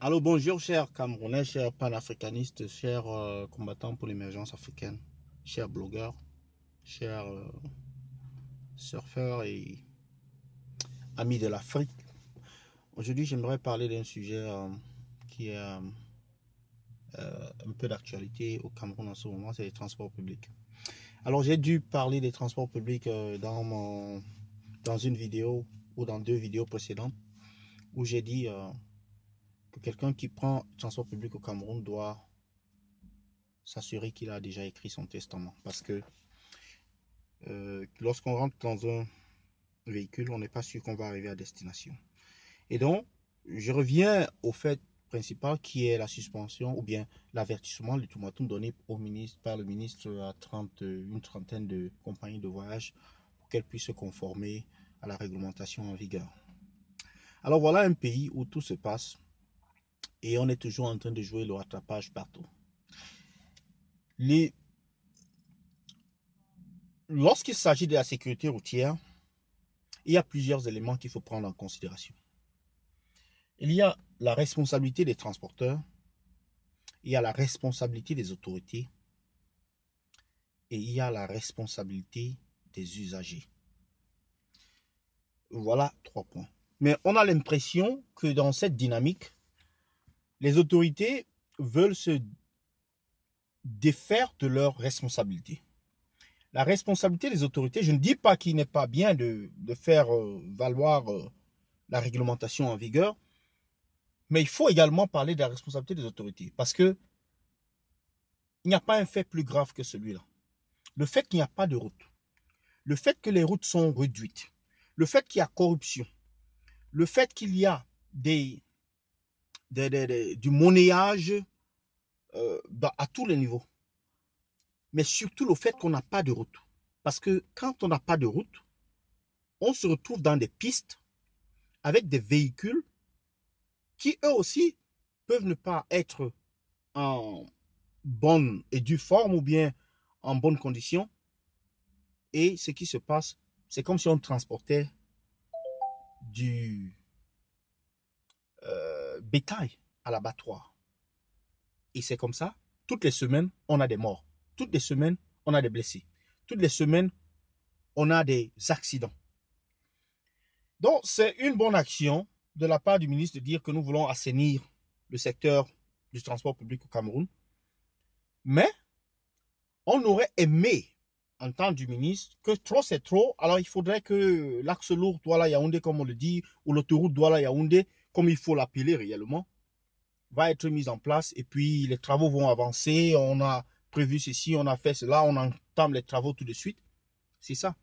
Alors bonjour chers Camerounais, chers panafricanistes, chers combattants pour l'émergence africaine, chers blogueurs, chers surfeurs et amis de l'Afrique. Aujourd'hui j'aimerais parler d'un sujet qui est un peu d'actualité au Cameroun en ce moment, c'est les transports publics. Alors j'ai dû parler des transports publics dans une vidéo ou dans deux vidéos précédentes où j'ai dit que quelqu'un qui prend le transport public au Cameroun doit s'assurer qu'il a déjà écrit son testament parce que lorsqu'on rentre dans un véhicule, on n'est pas sûr qu'on va arriver à destination. Et donc, je reviens au fait principal qui est la suspension ou bien l'avertissement, l'ultimatum donné au ministre, par le ministre à une trentaine de compagnies de voyage pour qu'elles puissent se conformer à la réglementation en vigueur. Alors voilà un pays où tout se passe et on est toujours en train de jouer le rattrapage partout. Les... Lorsqu'il s'agit de la sécurité routière, il y a plusieurs éléments qu'il faut prendre en considération. Il y a la responsabilité des transporteurs, il y a la responsabilité des autorités et il y a la responsabilité des usagers. Voilà 3 points. Mais on a l'impression que dans cette dynamique, les autorités veulent se défaire de leurs responsabilités. La responsabilité des autorités, je ne dis pas qu'il n'est pas bien de faire valoir la réglementation en vigueur, mais il faut également parler de la responsabilité des autorités parce que il n'y a pas un fait plus grave que celui-là. Le fait qu'il n'y a pas de route, le fait que les routes sont réduites, le fait qu'il y a corruption, le fait qu'il y a du monnayage à tous les niveaux, mais surtout le fait qu'on n'a pas de route. Parce que quand on n'a pas de route, on se retrouve dans des pistes avec des véhicules qui eux aussi peuvent ne pas être en bonne et due forme ou bien en bonne condition. Et ce qui se passe, c'est comme si on transportait du bétail à l'abattoir. Et c'est comme ça, toutes les semaines, on a des morts. Toutes les semaines, on a des blessés. Toutes les semaines, on a des accidents. Donc, c'est une bonne action de la part du ministre de dire que nous voulons assainir le secteur du transport public au Cameroun. Mais on aurait aimé entendre du ministre que trop c'est trop. Alors, il faudrait que l'axe lourd Douala-Yaoundé, comme on le dit, ou l'autoroute Douala-Yaoundé, comme il faut l'appeler réellement, va être mise en place et puis les travaux vont avancer. On a prévu ceci, on a fait cela, on entame les travaux tout de suite. C'est ça.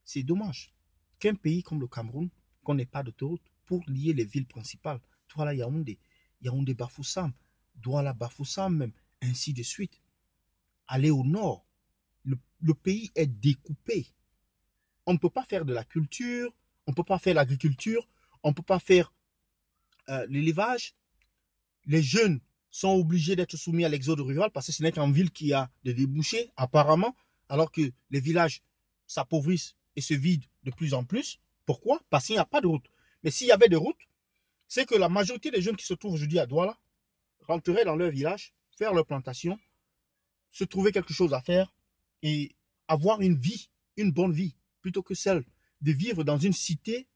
C'est dommage qu'un pays comme le Cameroun, qu'on n'ait pas d'autoroute pour lier les villes principales. Douala Yaoundé, Yaoundé Bafoussam, Douala Bafoussam même, ainsi de suite. Aller au nord, le pays est découpé. On ne peut pas faire de la culture, on ne peut pas faire l'agriculture, on ne peut pas faire l'élevage. Les jeunes sont obligés d'être soumis à l'exode rural parce que ce n'est qu'en ville qu'il y a des débouchés, apparemment, alors que les villages s'appauvrissent et se vident de plus en plus. Pourquoi? Parce qu'il n'y a pas de route. Mais s'il y avait des routes, c'est que la majorité des jeunes qui se trouvent aujourd'hui à Douala rentreraient dans leur village, faire leur plantation, se trouver quelque chose à faire et avoir une vie, une bonne vie, plutôt que celle de vivre dans une cité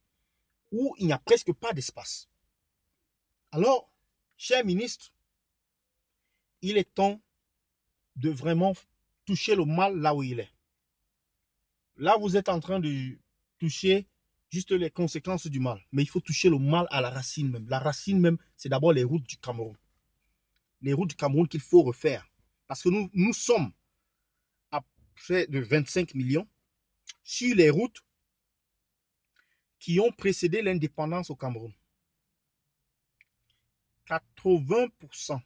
où il n'y a presque pas d'espace. Alors, cher ministre, il est temps de vraiment toucher le mal là où il est. Là, vous êtes en train de toucher juste les conséquences du mal. Mais il faut toucher le mal à la racine même. La racine même, c'est d'abord les routes du Cameroun. Les routes du Cameroun qu'il faut refaire. Parce que nous sommes à près de 25 millions sur les routes qui ont précédé l'indépendance au Cameroun. 80%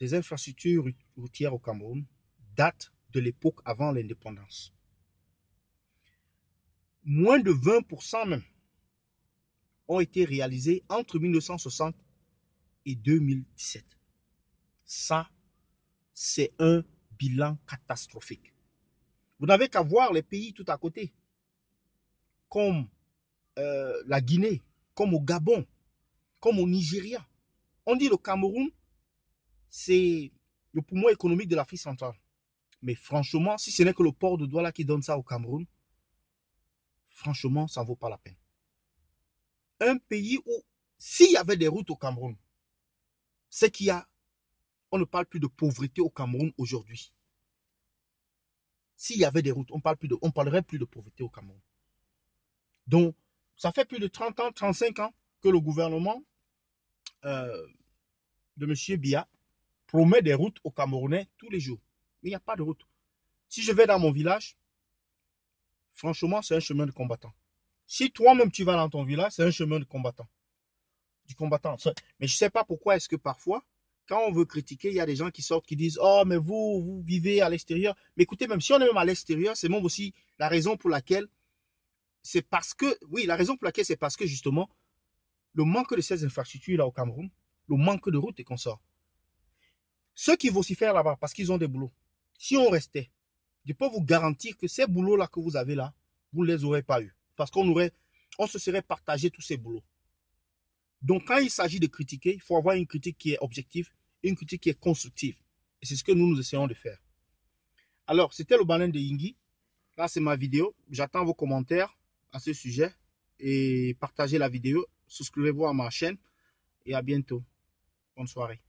des infrastructures routières au Cameroun datent de l'époque avant l'indépendance. Moins de 20% même ont été réalisés entre 1960 et 2017. Ça, c'est un bilan catastrophique. Vous n'avez qu'à voir les pays tout à côté, comme la Guinée, comme au Gabon. comme au Nigeria. On dit le Cameroun, c'est le poumon économique de l'Afrique centrale. Mais franchement, si ce n'est que le port de Douala qui donne ça au Cameroun, franchement, ça ne vaut pas la peine. Un pays où, s'il y avait des routes au Cameroun, c'est qu'il y a, on ne parle plus de pauvreté au Cameroun aujourd'hui. S'il y avait des routes, on ne parlerait plus de pauvreté au Cameroun. Donc, ça fait plus de 30 ans, 35 ans que le gouvernement de M. Biya promet des routes aux Camerounais tous les jours. Mais il n'y a pas de route. Si je vais dans mon village, franchement, c'est un chemin de combattant. Si toi-même tu vas dans ton village, c'est un chemin de combattant. Du combattant. Mais je ne sais pas pourquoi est-ce que parfois, quand on veut critiquer, il y a des gens qui sortent, qui disent, oh, mais vous vivez à l'extérieur. Mais écoutez, même si on est même à l'extérieur, c'est même aussi la raison pour laquelle, c'est parce que, oui, la raison pour laquelle c'est parce que justement, le manque de ces infrastructures là au Cameroun, le manque de routes et consorts. Ceux qui vont s'y faire là-bas, parce qu'ils ont des boulots, si on restait, je peux vous garantir que ces boulots-là que vous avez là, vous ne les aurez pas eu. Parce on se serait partagé tous ces boulots. Donc, quand il s'agit de critiquer, il faut avoir une critique qui est objective, une critique qui est constructive. Et c'est ce que nous essayons de faire. Alors, c'était le baleine de Yingui. Là, c'est ma vidéo. J'attends vos commentaires à ce sujet. Et partagez la vidéo. Souscrivez-vous à ma chaîne. Et à bientôt. Bonne soirée.